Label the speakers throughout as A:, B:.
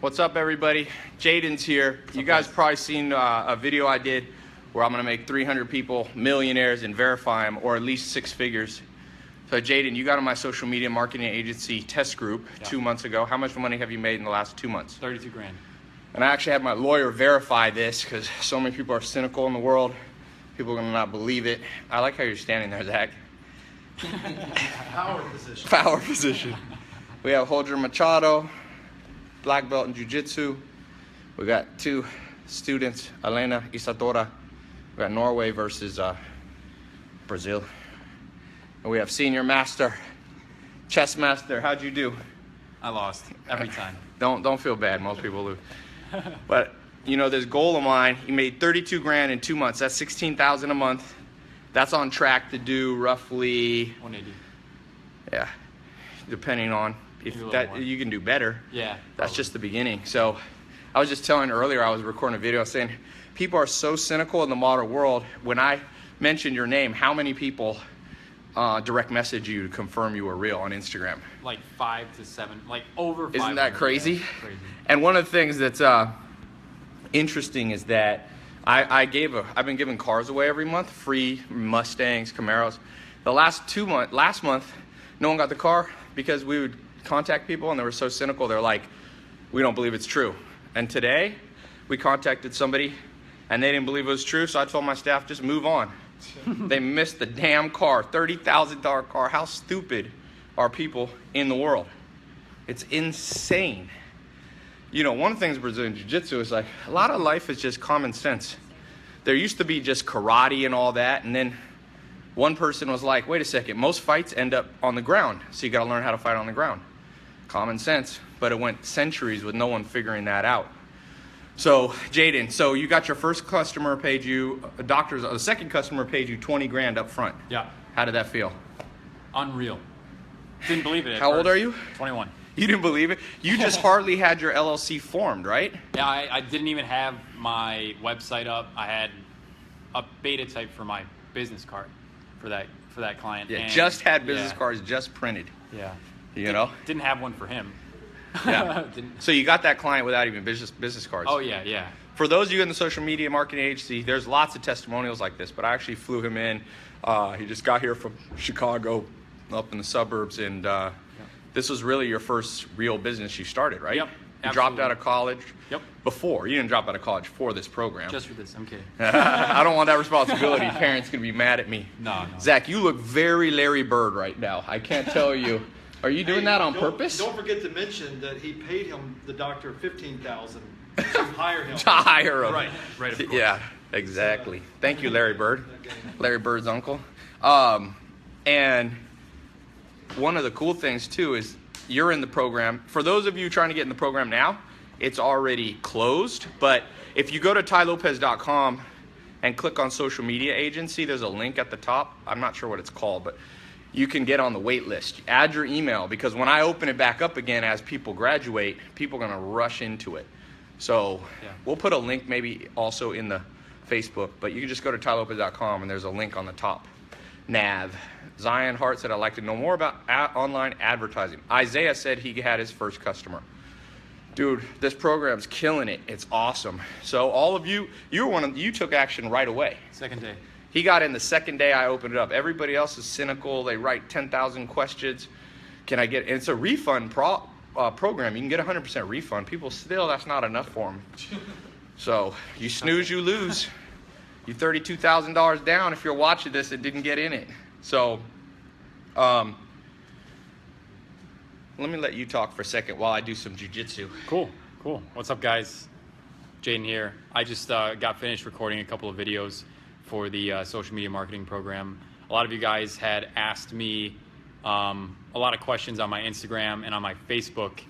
A: What's up, everybody? Jaden's here. You guys probably seen a video I did where I'm gonna make 300 people millionaires and verify them, or at least 6 figures. So Jaden, you got on my social media marketing agency test group 2 months ago. How much money have you made in the last 2 months?
B: 32 grand.
A: And I actually had my lawyer verify this because so many people are cynical in the world. People are gonna not believe it. I like how you're standing there, Zach.
C: Power position.
A: Power position. We have Holger Machado, black belt in jiu-jitsu. We got 2 students, Elena Isadora. We got Norway versus Brazil. And we have senior master, chess master. How'd you do?
B: I lost every time.
A: Don't feel bad. Most people lose. But you know, this goal of mine, you made 32 grand in 2 months. That's 16,000 a month. That's on track to do roughly
B: 180.
A: Yeah, depending on if that you can do better.
B: Yeah.
A: That's just the beginning. So I was just telling earlier, I was recording a video saying people are so cynical in the modern world. When I mentioned your name, how many people direct message you to confirm you were real on Instagram?
B: Like 5 to 7, like over 5.
A: Isn't that crazy?
B: Yeah, crazy.
A: And one of the things that's interesting is that I've been giving cars away every month, free Mustangs, Camaros. The last month, no one got the car because we would contact people and they were so cynical. They're like, we don't believe it's true. And today, we contacted somebody and they didn't believe it was true. So I told my staff, just move on. They missed the damn car, $30,000 car. How stupid are people in the world? It's insane. You know, one of the things Brazilian Jiu-Jitsu is like, a lot of life is just common sense. There used to be just karate and all that, and then one person was like, wait a second, most fights end up on the ground, so you gotta learn how to fight on the ground. Common sense, but it went centuries with no one figuring that out. So, Jaden, so you got your first customer paid you, the second customer paid you 20 grand up front.
B: Yeah.
A: How did that feel?
B: Unreal. Didn't believe it at
A: How
B: first.
A: old are you?
B: 21.
A: You didn't believe it? You just hardly had your LLC formed, right?
B: Yeah, I didn't even have my website up. I had a beta type for my business card for that client.
A: Yeah,
B: and
A: just had business cards just printed.
B: Yeah.
A: You know?
B: Didn't have one for him.
A: Yeah. So you got that client without even business cards.
B: Oh yeah, yeah.
A: For those of you in the social media marketing agency, there's lots of testimonials like this, but I actually flew him in. He just got here from Chicago, up in the suburbs, and this was really your first real business you started, right?
B: Yep.
A: You dropped out of college.
B: Yep.
A: Before. You didn't drop out of college for this program.
B: Just for this, I'm kidding.
A: I don't want that responsibility. Parents could be mad at me.
B: No.
A: Zach, you look very Larry Bird right now. I can't tell you. Are you doing that on purpose?
C: Don't forget to mention that he paid him, the doctor, $15,000 to hire him.
A: To hire him.
C: Right,
B: of course.
A: Yeah, exactly. Thank you, Larry Bird. Larry Bird's uncle. And one of the cool things, too, is you're in the program. For those of you trying to get in the program now, it's already closed. But if you go to tailopez.com and click on social media agency, there's a link at the top. I'm not sure what it's called, but you can get on the wait list. Add your email, because when I open it back up again as people graduate, people are going to rush into it. So we'll put a link maybe also in the Facebook, but you can just go to tailopez.com and there's a link on the top. Nav. Zion Hart said, I'd like to know more about online advertising. Isaiah said he had his first customer. Dude, this program's killing it. It's awesome. So all of you, you took action right away.
B: Second day.
A: He got in the second day I opened it up. Everybody else is cynical. They write 10,000 questions. Can I get, and it's a refund program. You can get 100% refund. People still, that's not enough for them. So you snooze, you lose. You $32,000 down if you're watching this and didn't get in it. So let me let you talk for a second while I do some jiu-jitsu.
B: Cool. What's up, guys? Jaden here. I just got finished recording a couple of videos for the social media marketing program. A lot of you guys had asked me a lot of questions on my Instagram and on my Facebook,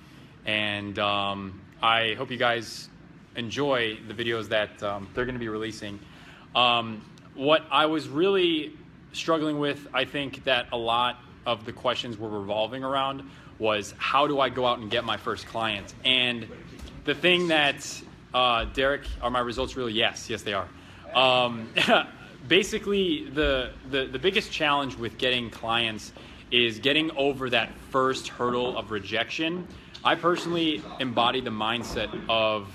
B: and I hope you guys enjoy the videos that they're going to be releasing. What I was really struggling with, I think that a lot of the questions were revolving around was, how do I go out and get my first client? And the thing that, Derek, are my results really? Yes, they are. Basically, the biggest challenge with getting clients is getting over that first hurdle of rejection. I personally embody the mindset of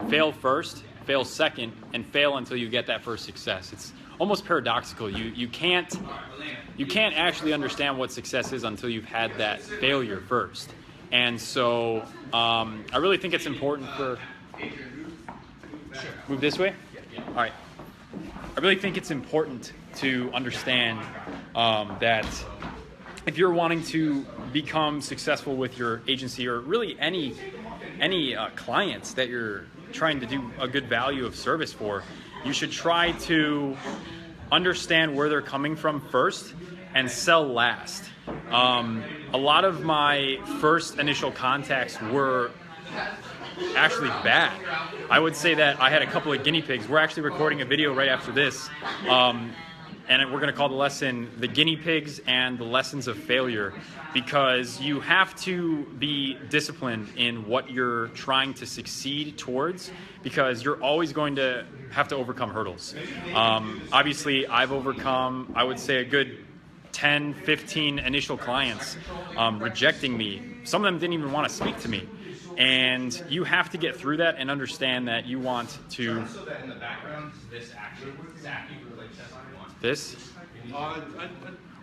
B: fail first, fail second, and fail until you get that first success. It's almost paradoxical. You can't actually understand what success is until you've had that failure first. And so I really think it's important for... Move this way? All right. I really think it's important to understand that if you're wanting to become successful with your agency, or really any clients that you're trying to do a good value of service for, you should try to understand where they're coming from first and sell last. A lot of my first initial contacts were actually bad. I would say that I had a couple of guinea pigs. We're actually recording a video right after this, and we're going to call the lesson "The Guinea Pigs and the Lessons of Failure," because you have to be disciplined in what you're trying to succeed towards, because you're always going to have to overcome hurdles. Obviously, I've overcome, I would say, a good 10, 15 initial clients rejecting me. Some of them didn't even want to speak to me. And you have to get through that and understand that you want to...
A: So that in the background, this actually exactly relates to one.
B: This?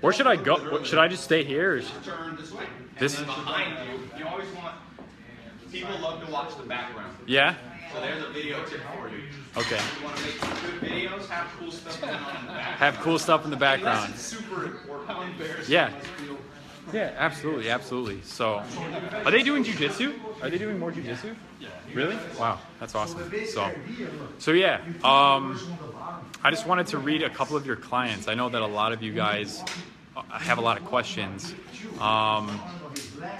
B: Where should I go? Should I just stay here? Or
A: Turn this way.
B: This?
A: And then behind you, you always want... People love to watch the background.
B: Yeah?
A: So there's a video tip for you.
B: Okay.
A: If you want to make good videos, have cool stuff going on in the background.
B: Have cool stuff in the background.
A: That's super important. How embarrassing.
B: Yeah. Yeah, absolutely, absolutely. So, are they doing jiu-jitsu? Are they doing more jiu-jitsu? Yeah. Really? Wow, that's awesome. So yeah, I just wanted to read a couple of your clients. I know that a lot of you guys have a lot of questions.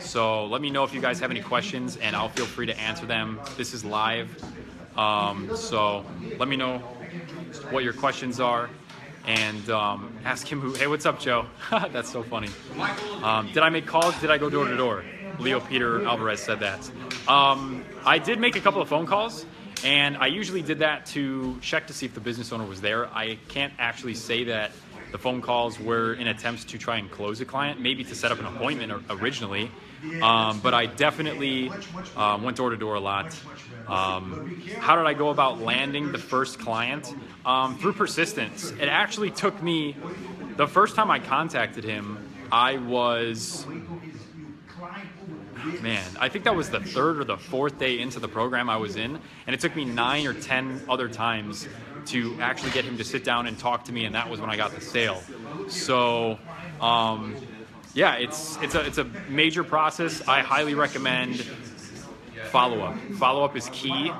B: So let me know if you guys have any questions, and I'll feel free to answer them. This is live. So let me know what your questions are. And ask him hey, what's up, Joe? That's so funny. Did I make calls? Did I go door to door? Leo Peter Alvarez said that. I did make a couple of phone calls, and I usually did that to check to see if the business owner was there. I can't actually say that the phone calls were in attempts to try and close a client, maybe to set up an appointment originally. But I definitely went door to door a lot. How did I go about landing the first client? Through persistence. It actually took me, the first time I contacted him, I think that was the third or the fourth day into the program I was in, and it took me 9 or 10 other times to actually get him to sit down and talk to me, and that was when I got the sale. So, yeah, it's a major process. I highly recommend follow-up. Follow-up is key.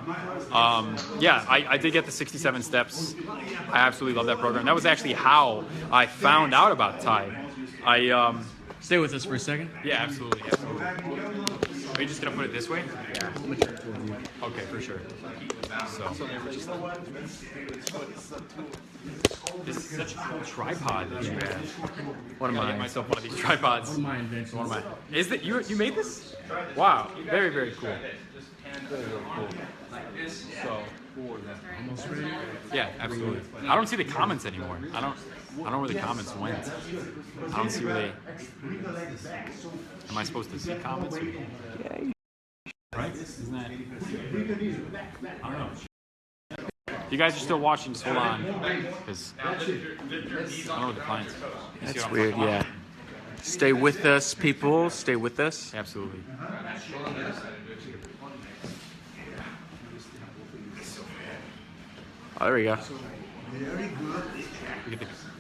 B: Yeah, I did get the 67 steps. I absolutely love that program. That was actually how I found out about Tai.
D: Stay with us for a second.
B: Yeah, absolutely. Are you just going to put it this way?
D: Yeah, I'm gonna turn it towards you.
B: Okay, for sure. So. This is such a cool tripod that you have.
D: One of
B: I get
D: mine.
B: myself one of these tripods.
D: One of my inventions.
B: One of my. Is that you made this? Wow, very, very cool. Very, very cool. So.
D: Almost ready?
B: Yeah, absolutely. I don't see the comments anymore. I don't know where the comments went. I don't see where they. Am I supposed to see comments? Right? Isn't that? I don't know. If you guys are still watching, just hold on, because I don't know what the clients.
D: That's weird, yeah. Stay with us, people. Stay with us.
B: Absolutely.
D: Oh, there we go.
B: We get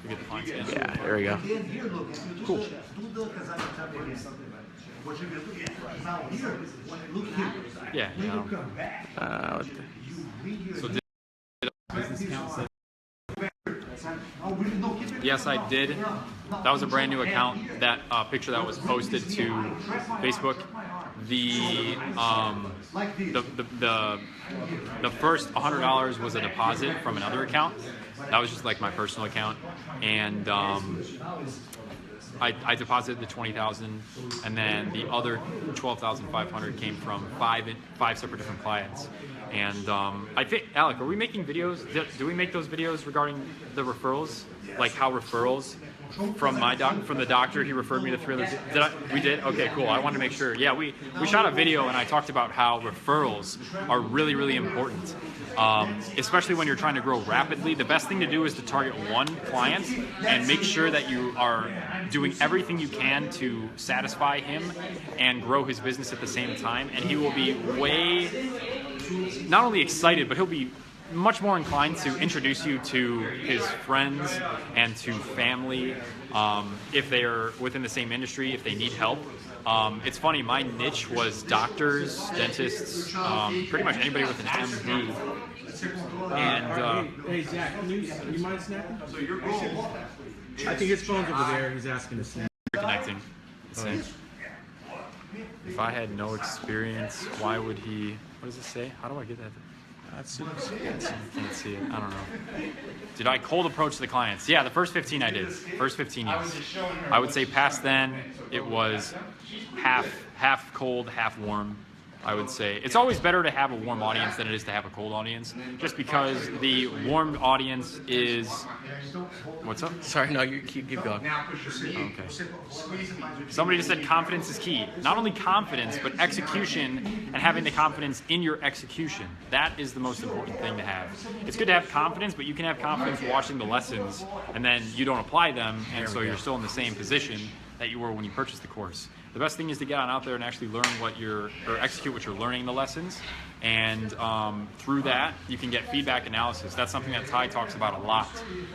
B: the clients in.
D: Yeah, there we go.
B: Cool. Yeah.
D: What the-
B: So yes, I did. That was a brand new account. That picture that was posted to Facebook. The first $100 was a deposit from another account. That was just like my personal account, and I deposited the $20,000, and then the other $12,500 came from five separate different clients. And I think, Alec, are we making videos? Do we make those videos regarding the referrals? Like how referrals from the doctor. He referred me to 3 other. We did? Okay, cool. I wanted to make sure. Yeah, we shot a video and I talked about how referrals are really, really important. Especially when you're trying to grow rapidly. The best thing to do is to target one client and make sure that you are doing everything you can to satisfy him and grow his business at the same time. And he will be way, not only excited, but he'll be much more inclined to introduce you to his friends and to family if they are within the same industry, if they need help. It's funny, my niche was doctors, dentists, pretty much anybody with an MD. And
D: hey Zach, can you mind snapping? I think his phone's over there. He's asking to snap.
B: Connecting. If I had no experience, why would he? What does it say? How do I get that? That's can't see it. I don't know. Did I cold approach the clients? Yeah, the first 15 I did. First 15, yes. I would say past then it was half cold, half warm. I would say it's always better to have a warm audience than it is to have a cold audience, just because the warm audience is. What's up?
D: Sorry, no, you keep going.
B: Okay. Somebody just said confidence is key. Not only confidence, but execution and having the confidence in your execution. That is the most important thing to have. It's good to have confidence, but you can have confidence watching the lessons and then you don't apply them, and so you're still in the same position that you were when you purchased the course. The best thing is to get on out there and actually learn or execute what you're learning in the lessons. And through that, you can get feedback analysis. That's something that Tai talks about a lot,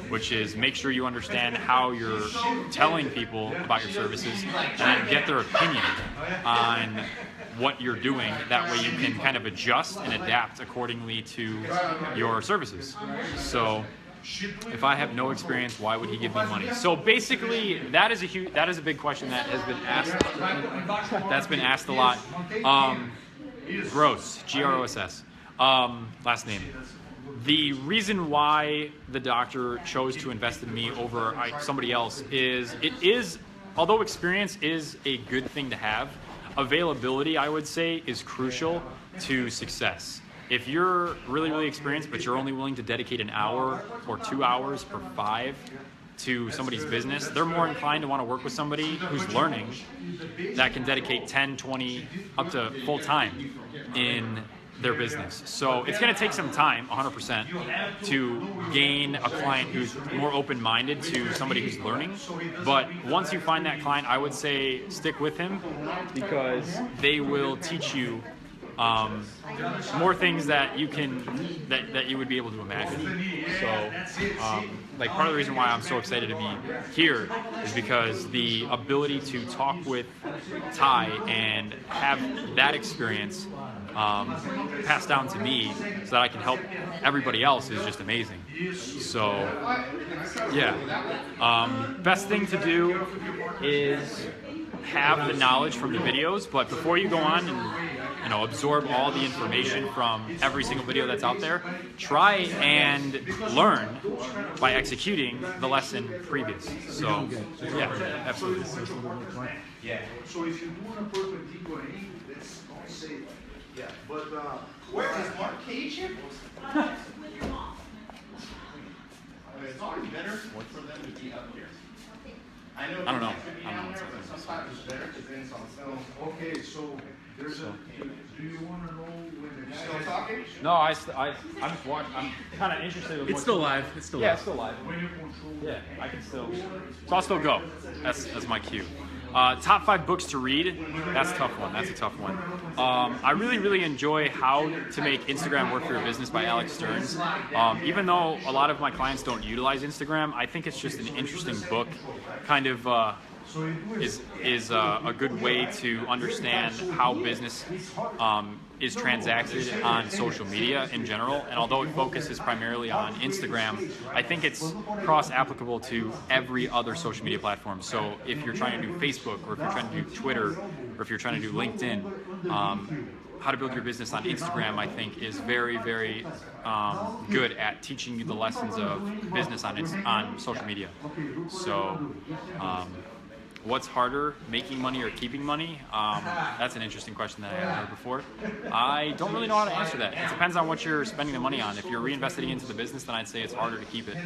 B: which is make sure you understand how you're telling people about your services and then get their opinion on what you're doing. That way you can kind of adjust and adapt accordingly to your services. So if I have no experience, why would he give me money? So basically, that is a big question that has been asked. That's been asked a lot. Gross, Gross, last name. The reason why the doctor chose to invest in me over somebody else is, although experience is a good thing to have, availability, I would say, is crucial to success. If you're really, really experienced, but you're only willing to dedicate an hour or 2 hours or 5 to somebody's business, they're more inclined to want to work with somebody who's learning that can dedicate 10, 20, up to full time in their business. So it's going to take some time, 100%, to gain a client who's more open-minded to somebody who's learning. But once you find that client, I would say stick with him, because they will teach you more things that you would be able to imagine. So, like, part of the reason why I'm so excited to be here is because the ability to talk with Tai and have that experience passed down to me so that I can help everybody else is just amazing. So, yeah. Best thing to do is have the knowledge from the videos, but before you go on and absorb all the information from every single video that's out there, try and learn by executing the lesson previous. So, yeah, absolutely.
E: Yeah. So if you do on a perpendicular angle, that's not safe. Yeah. But
A: Where is Mark Cage here? It's always better for them to be up here. I don't know. Sometimes it's better because then it's on film.
E: okay, so there's a. Do you want to know when the
A: Still talking?
B: No, I'm just watching. I'm kind of interested in
D: It's still live. It's still
B: Yeah,
D: live.
B: it's still live.
E: when you control?
B: Yeah, I can still. So I'll still go. That's my cue. Top 5 books to read. That's a tough one. That's a tough one. I really, really enjoy How to Make Instagram Work for Your Business by Alex Stearns. Even though a lot of my clients don't utilize Instagram, I think it's just an interesting book. Kind of is a good way to understand how business is transacted on social media in general. And although it focuses primarily on Instagram, I think it's cross-applicable to every other social media platform. So if you're trying to do Facebook, or if you're trying to do Twitter, or if you're trying to do LinkedIn, how to build your business on Instagram, I think, is very, very good at teaching you the lessons of business on social media. So what's harder, making money or keeping money? That's an interesting question that I haven't heard before. I don't really know how to answer that. It depends on what you're spending the money on. If you're reinvesting into the business, then I'd say it's harder to keep it.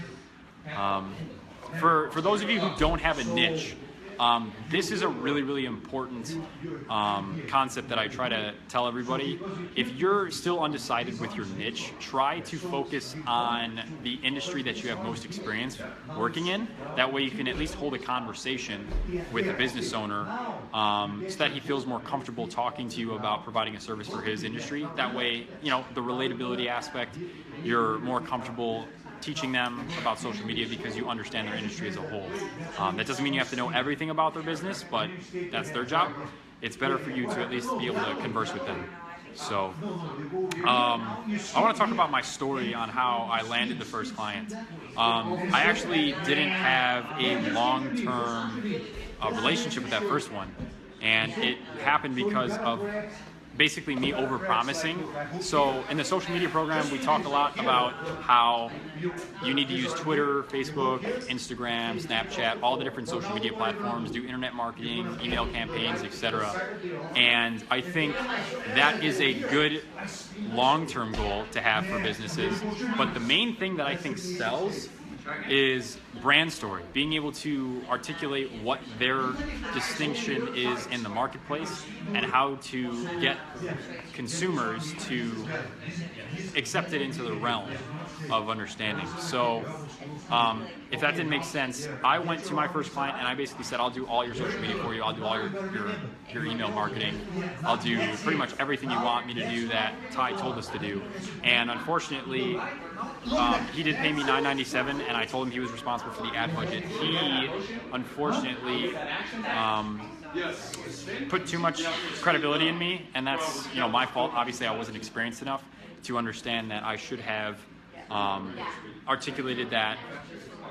B: for those of you who don't have a niche, this is a really, really important concept that I try to tell everybody. If you're still undecided with your niche, try to focus on the industry that you have most experience working in. That way you can at least hold a conversation with the business owner so that he feels more comfortable talking to you about providing a service for his industry. That way, you know, the relatability aspect, you're more comfortable teaching them about social media because you understand their industry as a whole. That doesn't mean you have to know everything about their business, but that's their job. It's better for you to at least be able to converse with them. So I want to talk about my story on how I landed the first client. I actually didn't have a long-term relationship with that first one, and it happened because of basically me over-promising. So in the social media program, we talk a lot about how you need to use Twitter, Facebook, Instagram, Snapchat, all the different social media platforms, do internet marketing, email campaigns, etc. And I think that is a good long-term goal to have for businesses. But the main thing that I think sells is brand story, being able to articulate what their distinction is in the marketplace and how to get consumers to accept it into the realm of understanding. So if that didn't make sense, I went to my first client and I basically said, I'll do all your social media for you, I'll do all your email marketing, I'll do pretty much everything you want me to do that Tai told us to do. And unfortunately, he did pay me $9.97, and I told him he was responsible for the ad budget. He unfortunately put too much credibility in me, and that's, you know, my fault. Obviously, I wasn't experienced enough to understand that I should have articulated that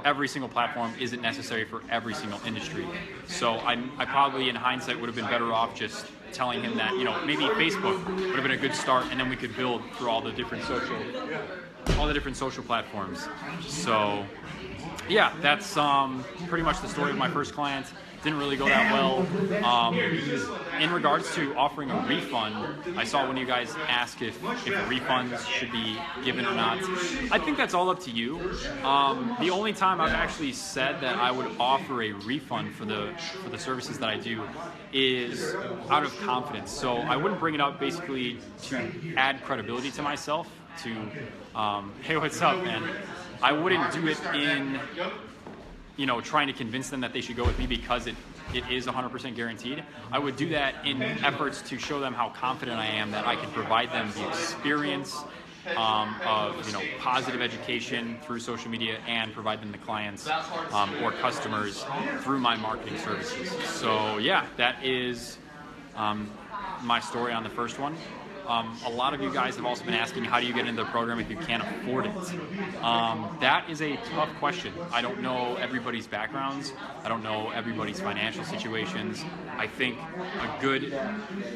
B: every single platform isn't necessary for every single industry. So I probably, in hindsight, would have been better off just telling him that, you know, maybe Facebook would have been a good start, and then we could build through all the different social platforms. So yeah, that's pretty much the story of my first client. Didn't really go that well. In regards to offering a refund, I saw one of you guys ask if refunds should be given or not. I think that's all up to you. The only time I've actually said that I would offer a refund for the services that I do is out of confidence. So I wouldn't bring it up basically to add credibility to myself, to hey, what's up, man? I wouldn't do it in, you know, trying to convince them that they should go with me because it is 100% guaranteed. I would do that in efforts to show them how confident I am that I can provide them the experience of, you know, positive education through social media and provide them the clients or customers through my marketing services. So yeah, that is my story on the first one. A lot of you guys have also been asking, how do you get into the program if you can't afford it? That is a tough question. I don't know everybody's backgrounds. I don't know everybody's financial situations. I think a good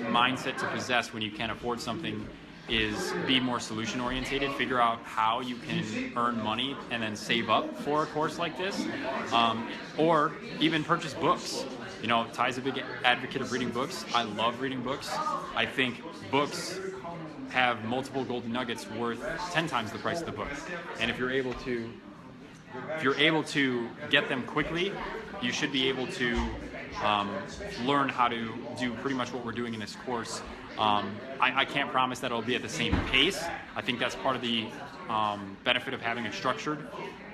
B: mindset to possess when you can't afford something is be more solution oriented, figure out how you can earn money and then save up for a course like this, or even purchase books. You know, Tai's a big advocate of reading books. I love reading books. I think books have multiple golden nuggets worth 10 times the price of the book. And if you're able to get them quickly, you should be able to learn how to do pretty much what we're doing in this course. I can't promise that it'll be at the same pace. I think that's part of the benefit of having a structured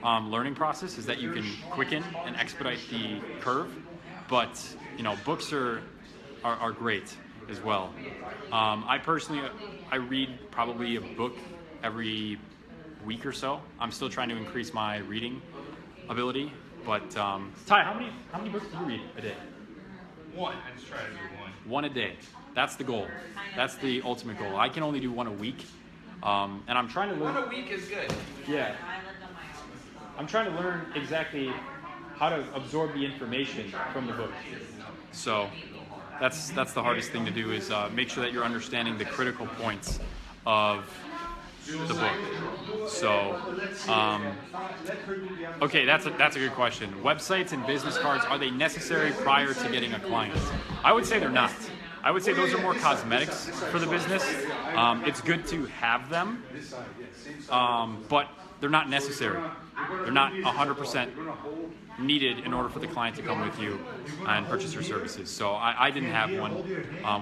B: learning process, is that you can quicken and expedite the curve. But, you know, books are great as well. I personally, I read probably a book every week or so. I'm still trying to increase my reading ability. But Tai, how many books do you read a day?
A: One. I just try to do one.
B: One a day. That's the goal. That's the ultimate goal. I can only do one a week. And I'm trying to learn.
A: One a week is good.
B: Yeah. I'm trying to learn exactly how to absorb the information from the book. So that's the hardest thing to do, is make sure that you're understanding the critical points of the book. So, okay, that's a good question. Websites and business cards, are they necessary prior to getting a client? I would say they're not. I would say those are more cosmetics for the business. It's good to have them, but they're not necessary. They're not 100% needed in order for the client to come with you and purchase your services. So I didn't have one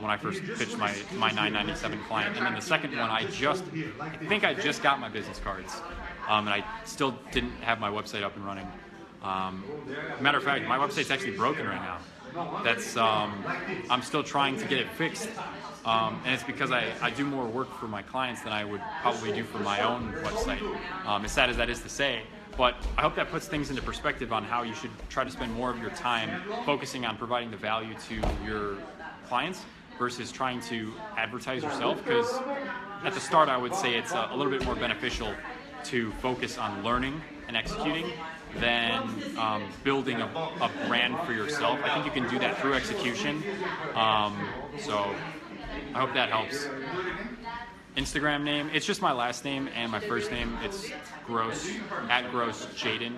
B: when I first pitched my $997 client. And then the second one, I think I just got my business cards, and I still didn't have my website up and running. Matter of fact, my website's actually broken right now. That's I'm still trying to get it fixed, and it's because I do more work for my clients than I would probably do for my own website. As sad as that is to say, but I hope that puts things into perspective on how you should try to spend more of your time focusing on providing the value to your clients versus trying to advertise yourself. Because at the start, I would say it's a little bit more beneficial to focus on learning and executing than building a brand for yourself. I think you can do that through execution. So I hope that helps. Instagram name, it's just my last name and my first name. It's Gross, @GrossJaden.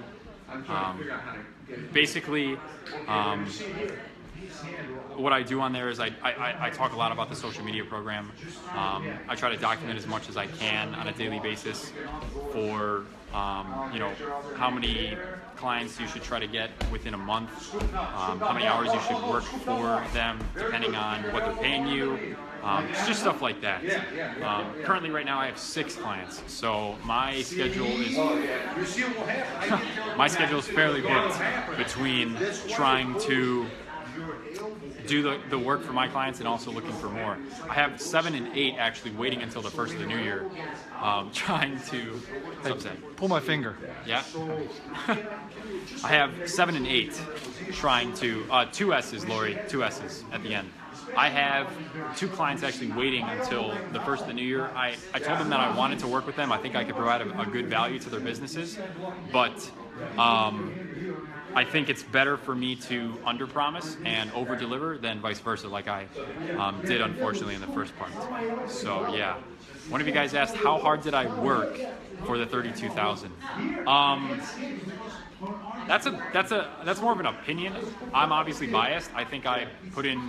B: Basically, what I do on there is I talk a lot about the social media program. I try to document as much as I can on a daily basis for how many clients you should try to get within a month, how many hours you should work for them depending on what they're paying you. It's just stuff like that. Currently right now I have 6 clients, so my schedule is fairly booked between trying to do the work for my clients and also looking for more. I have 7 and 8 actually waiting until the first of the new year, trying to
C: Pull my finger.
B: yeah. I have 7 and 8 trying to 2 S's, Lori, 2 S's at the end. I have 2 clients actually waiting until the first of the new year. I told them that I wanted to work with them. I think I could provide a good value to their businesses, but I think it's better for me to underpromise and over-deliver than vice versa, like I did unfortunately in the first part. So yeah, one of you guys asked how hard did I work for the 32,000. That's more of an opinion. I'm obviously biased. I think I put in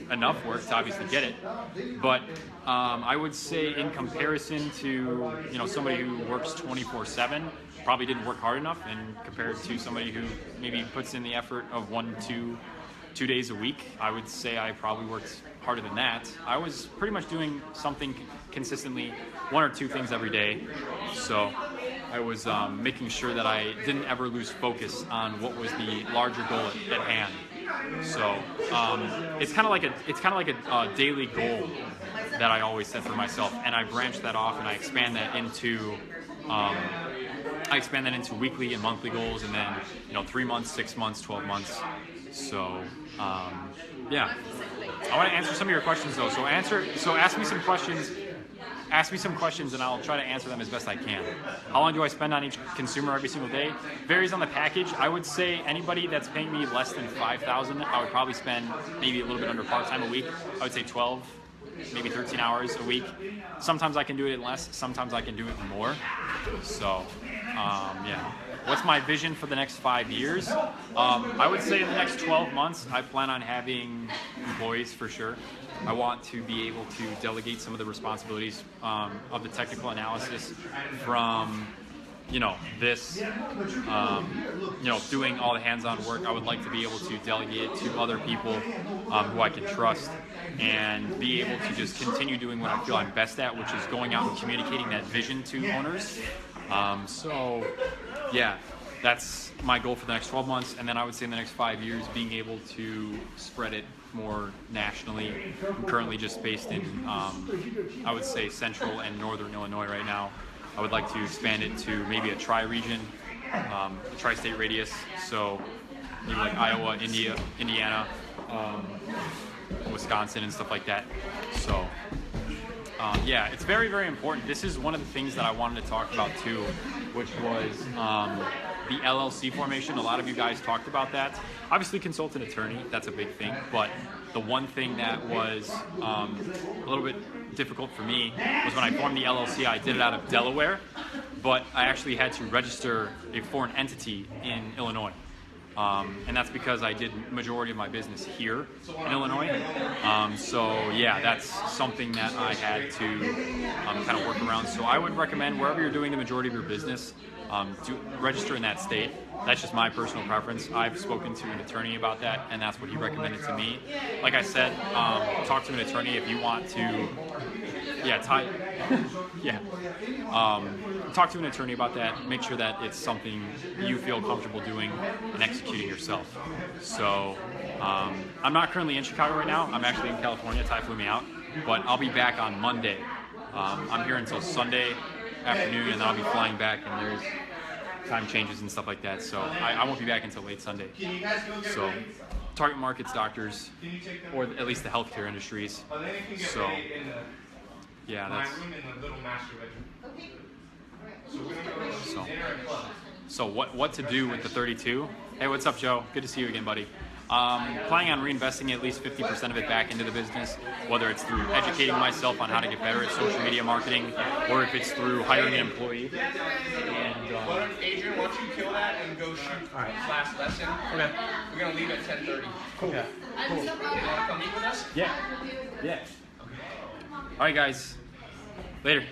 B: enough work to obviously get it, but I would say in comparison to somebody who works 24/7, probably didn't work hard enough, and compared to somebody who maybe puts in the effort of 2 days a week, I would say I probably worked harder than that. I was pretty much doing something consistently, 1 or 2 things every day. So I was making sure that I didn't ever lose focus on what was the larger goal at hand. So it's kind of like a daily goal that I always set for myself, and I branch that off and I expand that into weekly and monthly goals, and then 3 months, 6 months, 12 months. So yeah, I want to answer some of your questions though. So ask me some questions. Ask me some questions and I'll try to answer them as best I can. How long do I spend on each consumer every single day? Varies on the package. I would say anybody that's paying me less than $5,000, I would probably spend maybe a little bit under part-time a week. I would say 12, maybe 13 hours a week. Sometimes I can do it in less, sometimes I can do it more. So, yeah. What's my vision for the next 5 years? I would say in the next 12 months, I plan on having employees for sure. I want to be able to delegate some of the responsibilities of the technical analysis from, doing all the hands-on work. I would like to be able to delegate it to other people who I can trust and be able to just continue doing what I feel I'm best at, which is going out and communicating that vision to owners. So, yeah, that's my goal for the next 12 months. And then I would say in the next 5 years, being able to spread it more nationally. I'm currently just based in, I would say, central and northern Illinois right now. I would like to expand it to maybe a tri-region, a tri-state radius. So maybe like Iowa, Indiana, Wisconsin, and stuff like that. So yeah, it's very, very important. This is one of the things that I wanted to talk about too, which was the LLC formation. A lot of you guys talked about that. Obviously, consultant attorney, that's a big thing. But the one thing that was a little bit difficult for me was when I formed the LLC, I did it out of Delaware, but I actually had to register a foreign entity in Illinois. And that's because I did majority of my business here in Illinois. So yeah, that's something that I had to kind of work around. So I would recommend wherever you're doing the majority of your business, to register in that state. That's just my personal preference. I've spoken to an attorney about that, and that's what he recommended to me. Like I said, talk to an attorney if you want to. Yeah, talk to an attorney about that. Make sure that it's something you feel comfortable doing and executing yourself. So I'm not currently in Chicago right now. I'm actually in California. Tai flew me out, but I'll be back on Monday. I'm here until Sunday afternoon, and then I'll be flying back, and there's time changes and stuff like that. So I won't be back until late Sunday. So target markets, doctors, or at least the healthcare industries. So yeah, that's so what to do with the 32. Hey, what's up, Joe? Good to see you again, buddy. Planning on reinvesting at least 50% of it back into the business, whether it's through educating myself on how to get better at social media marketing, or if it's through hiring an employee. And
A: Adrian, why don't you kill that and go shoot class lesson?
D: Okay.
A: We're gonna leave at 10:30.
D: Cool.
A: You wanna come meet with us?
B: yeah. All right, guys. Later.